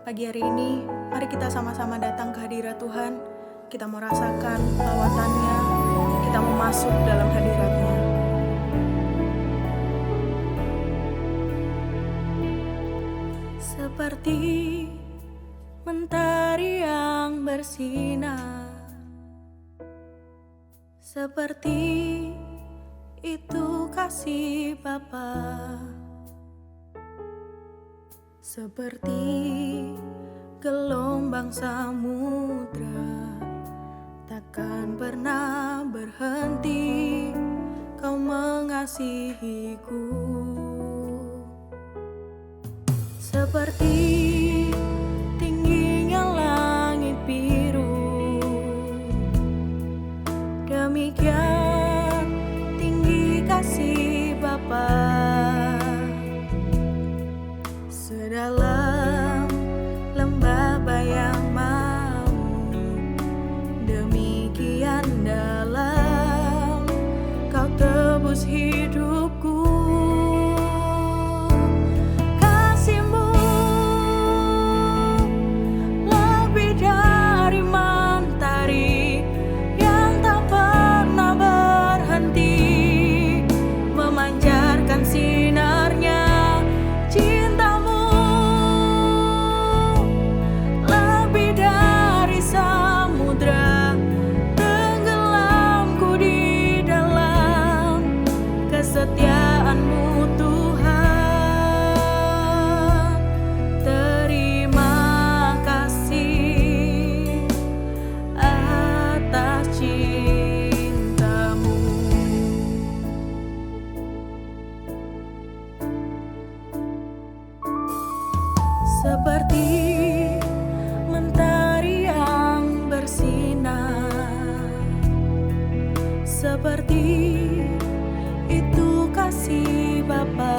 Pagi hari ini, mari kita sama-sama datang ke hadirat Tuhan. Kita mau rasakan lawatannya, kita mau masuk dalam hadiratnya. Seperti mentari yang bersinar, seperti itu kasih Bapa. Seperti gelombang samudra, takkan pernah berhenti Kau mengasihiku. Seperti tingginya langit biru, demikian tinggi kasih Bapa. Sedalam lembah bayang maut, demikian dalam Kau tebus hidupku. Kasih-Mu lebih dari mentari yang tak pernah berhenti memancarkan sinarnya. Kesetiaan-Mu Tuhan, terima kasih atas cinta-Mu. Seperti mentari yang bersinar, seperti itu kasih Bapa.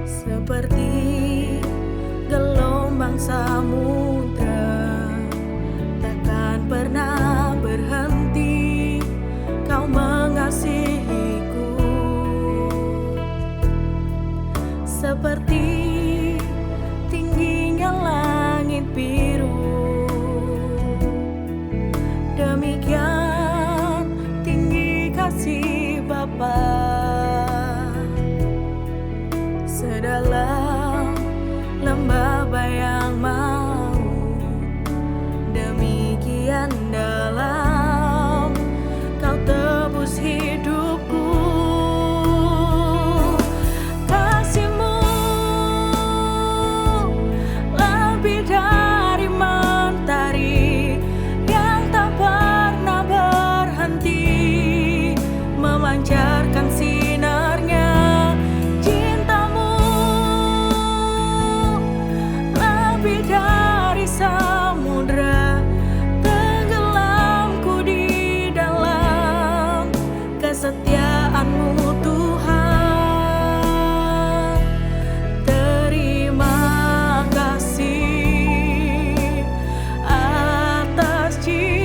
Seperti gelombang samudra, takkan pernah berhenti Kau mengasihiku. Seperti tingginya langit biru, demikian kasih Bapa. Sedalam lembah bayang maut, demikian dalam Kau tebus hidupku. Kasih-Mu lebih dari mentari yang tak pernah berhenti memancarkan sinarnya. Cinta-Mu lebih dari samudra, tenggelamku di dalam kesetiaan-Mu Tuhan. Terima kasih atas cinta-Mu.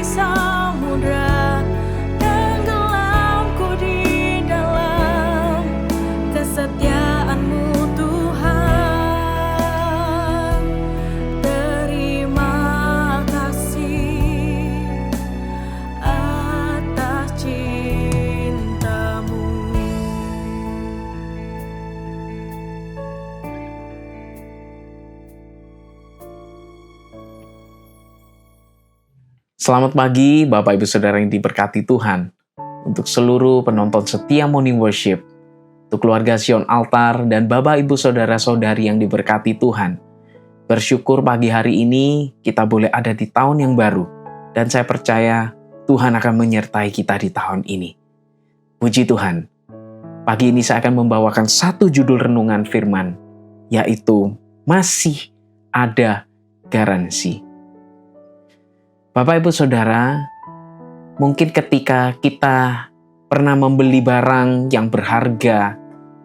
Samudra tenggelam Selamat pagi Bapak Ibu Saudara yang diberkati Tuhan. Untuk seluruh penonton setia Morning Worship, untuk keluarga Sion Altar dan Bapak Ibu Saudara-saudari yang diberkati Tuhan. Bersyukur pagi hari ini kita boleh ada di tahun yang baru. Dan saya percaya Tuhan akan menyertai kita di tahun ini. Puji Tuhan. Pagi ini saya akan membawakan satu judul renungan firman, yaitu masih ada garansi. Bapak Ibu Saudara, mungkin ketika kita pernah membeli barang yang berharga,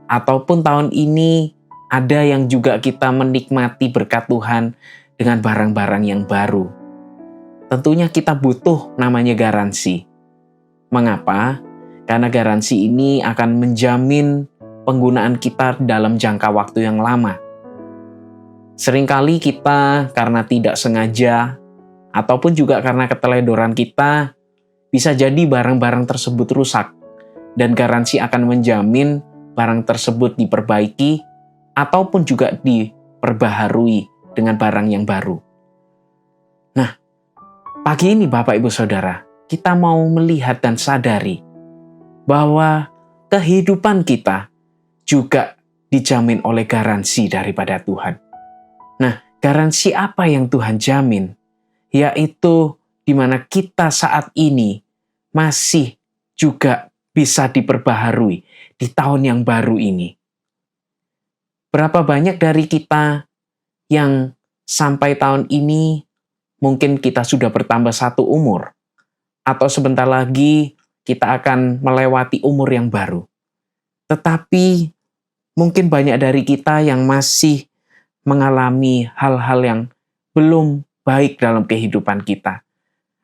ataupun tahun ini ada yang juga kita menikmati berkat Tuhan dengan barang-barang yang baru. Tentunya kita butuh namanya garansi. Mengapa? Karena garansi ini akan menjamin penggunaan kita dalam jangka waktu yang lama. Seringkali kita karena tidak sengaja, ataupun juga karena keteledoran kita, bisa jadi barang-barang tersebut rusak, dan garansi akan menjamin barang tersebut diperbaiki, ataupun juga diperbaharui dengan barang yang baru. Nah, pagi ini Bapak Ibu Saudara, kita mau melihat dan sadari bahwa kehidupan kita juga dijamin oleh garansi daripada Tuhan. Nah, garansi apa yang Tuhan jamin? Yaitu di mana kita saat ini masih juga bisa diperbaharui di tahun yang baru ini. Berapa banyak dari kita yang sampai tahun ini mungkin kita sudah bertambah satu umur, atau sebentar lagi kita akan melewati umur yang baru. Tetapi mungkin banyak dari kita yang masih mengalami hal-hal yang belum baik dalam kehidupan kita.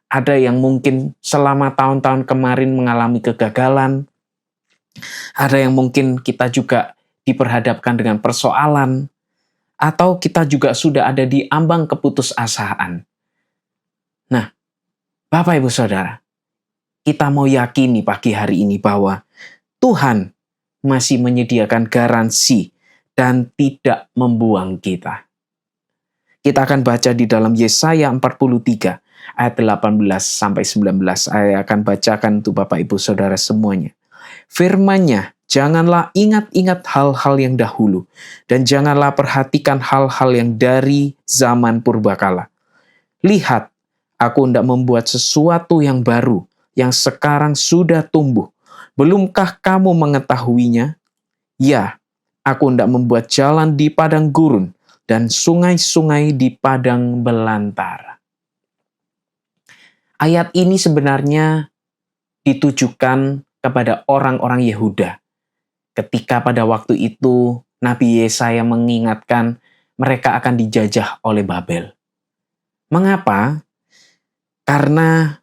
Ada yang mungkin selama tahun-tahun kemarin mengalami kegagalan. Ada yang mungkin kita juga diperhadapkan dengan persoalan. Atau kita juga sudah ada di ambang keputusasaan. Nah, Bapak Ibu Saudara, kita mau yakini pagi hari ini bahwa Tuhan masih menyediakan garansi dan tidak membuang kita. Kita akan baca di dalam Yesaya 43 ayat 18 sampai 19. Saya akan bacakan untuk Bapak Ibu Saudara semuanya. Firman-Nya, janganlah ingat-ingat hal-hal yang dahulu, dan janganlah perhatikan hal-hal yang dari zaman purbakala. Lihat, aku hendak membuat sesuatu yang baru, yang sekarang sudah tumbuh. Belumkah kamu mengetahuinya? Ya, aku hendak membuat jalan di padang gurun, dan sungai-sungai di padang belantara. Ayat ini sebenarnya ditujukan kepada orang-orang Yehuda. Ketika pada waktu itu Nabi Yesaya mengingatkan mereka akan dijajah oleh Babel. Mengapa? Karena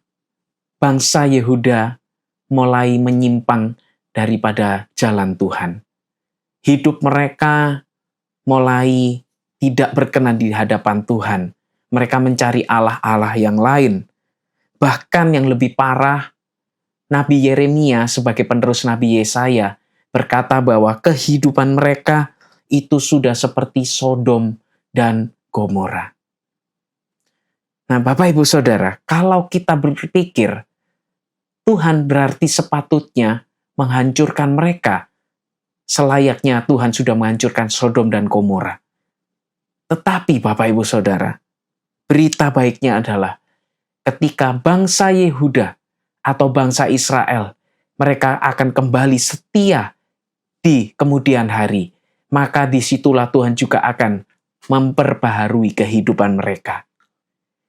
bangsa Yehuda mulai menyimpang daripada jalan Tuhan. Hidup mereka mulai tidak berkenan di hadapan Tuhan. Mereka mencari allah-allah yang lain. Bahkan yang lebih parah, Nabi Yeremia sebagai penerus Nabi Yesaya berkata bahwa kehidupan mereka itu sudah seperti Sodom dan Gomora. Nah, Bapak Ibu Saudara, kalau kita berpikir Tuhan berarti sepatutnya menghancurkan mereka, selayaknya Tuhan sudah menghancurkan Sodom dan Gomora. Tetapi Bapak Ibu Saudara, berita baiknya adalah ketika bangsa Yehuda atau bangsa Israel, mereka akan kembali setia di kemudian hari, maka disitulah Tuhan juga akan memperbaharui kehidupan mereka.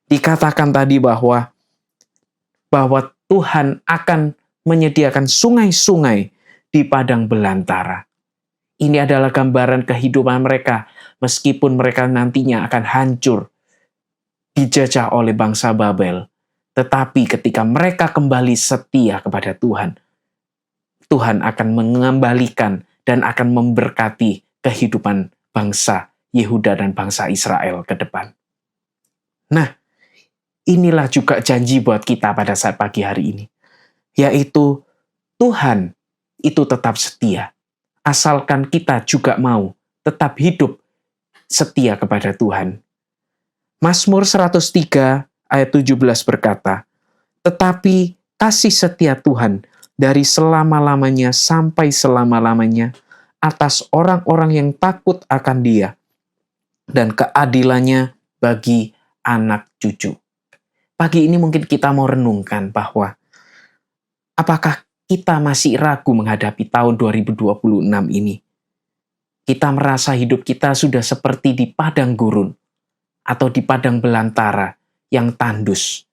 Dikatakan tadi bahwa Tuhan akan menyediakan sungai-sungai di padang belantara. Ini adalah gambaran kehidupan mereka, meskipun mereka nantinya akan hancur, dijajah oleh bangsa Babel. Tetapi ketika mereka kembali setia kepada Tuhan, Tuhan akan mengembalikan dan akan memberkati kehidupan bangsa Yehuda dan bangsa Israel ke depan. Nah, inilah juga janji buat kita pada saat pagi hari ini, yaitu Tuhan itu tetap setia. Asalkan kita juga mau tetap hidup setia kepada Tuhan. Mazmur 103 ayat 17 berkata, Tetapi kasih setia Tuhan dari selama-lamanya sampai selama-lamanya atas orang-orang yang takut akan Dia, dan keadilannya bagi anak cucu. Pagi ini mungkin kita mau renungkan bahwa apakah kita masih ragu menghadapi tahun 2026 ini? Kita merasa hidup kita sudah seperti di padang gurun atau di padang belantara yang tandus,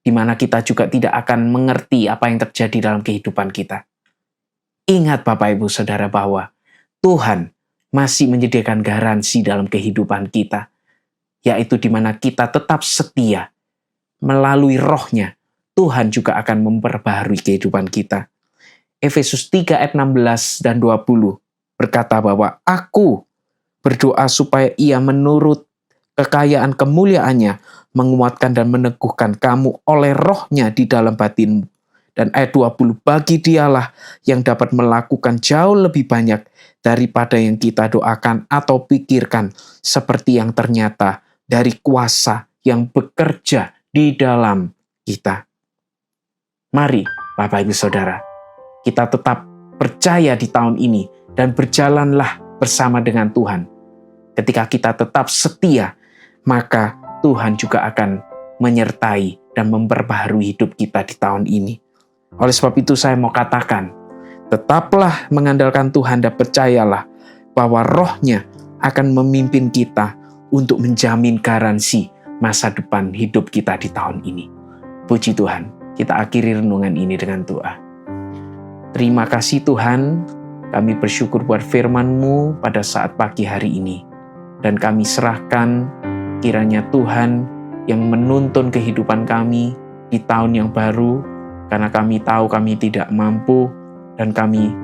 di mana kita juga tidak akan mengerti apa yang terjadi dalam kehidupan kita. Ingat Bapak Ibu Saudara bahwa Tuhan masih menyediakan garansi dalam kehidupan kita, yaitu di mana kita tetap setia. Melalui Roh-Nya, Tuhan juga akan memperbaharui kehidupan kita. Efesus 3 ayat 16 dan 20 berkata bahwa aku berdoa supaya Ia menurut kekayaan kemuliaannya menguatkan dan meneguhkan kamu oleh Roh-Nya di dalam batinmu. Dan ayat 20, bagi Dialah yang dapat melakukan jauh lebih banyak daripada yang kita doakan atau pikirkan, seperti yang ternyata dari kuasa yang bekerja di dalam kita. Mari Bapak Ibu Saudara, kita tetap percaya di tahun ini dan berjalanlah bersama dengan Tuhan. Ketika kita tetap setia, maka Tuhan juga akan menyertai dan memperbaharui hidup kita di tahun ini. Oleh sebab itu saya mau katakan, tetaplah mengandalkan Tuhan dan percayalah bahwa Roh-Nya akan memimpin kita untuk menjamin garansi masa depan hidup kita di tahun ini. Puji Tuhan, kita akhiri renungan ini dengan doa. Terima kasih Tuhan, kami bersyukur buat firman-Mu pada saat pagi hari ini. Dan kami serahkan kiranya Tuhan yang menuntun kehidupan kami di tahun yang baru, karena kami tahu kami tidak mampu dan kami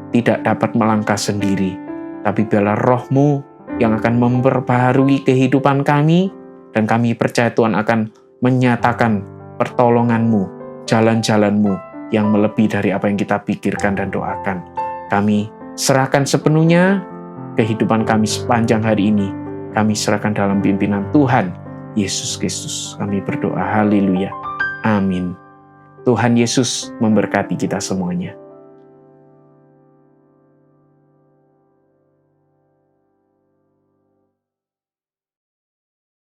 tidak dapat melangkah sendiri. Tapi biarlah Roh-Mu yang akan memperbaharui kehidupan kami, dan kami percaya Tuhan akan menyatakan pertolongan-Mu, jalan-jalan-Mu yang melebihi dari apa yang kita pikirkan dan doakan. Kami serahkan sepenuhnya kehidupan kami sepanjang hari ini. Kami serahkan dalam pimpinan Tuhan Yesus Kristus. Kami berdoa, haleluya, amin. Tuhan Yesus memberkati kita semuanya.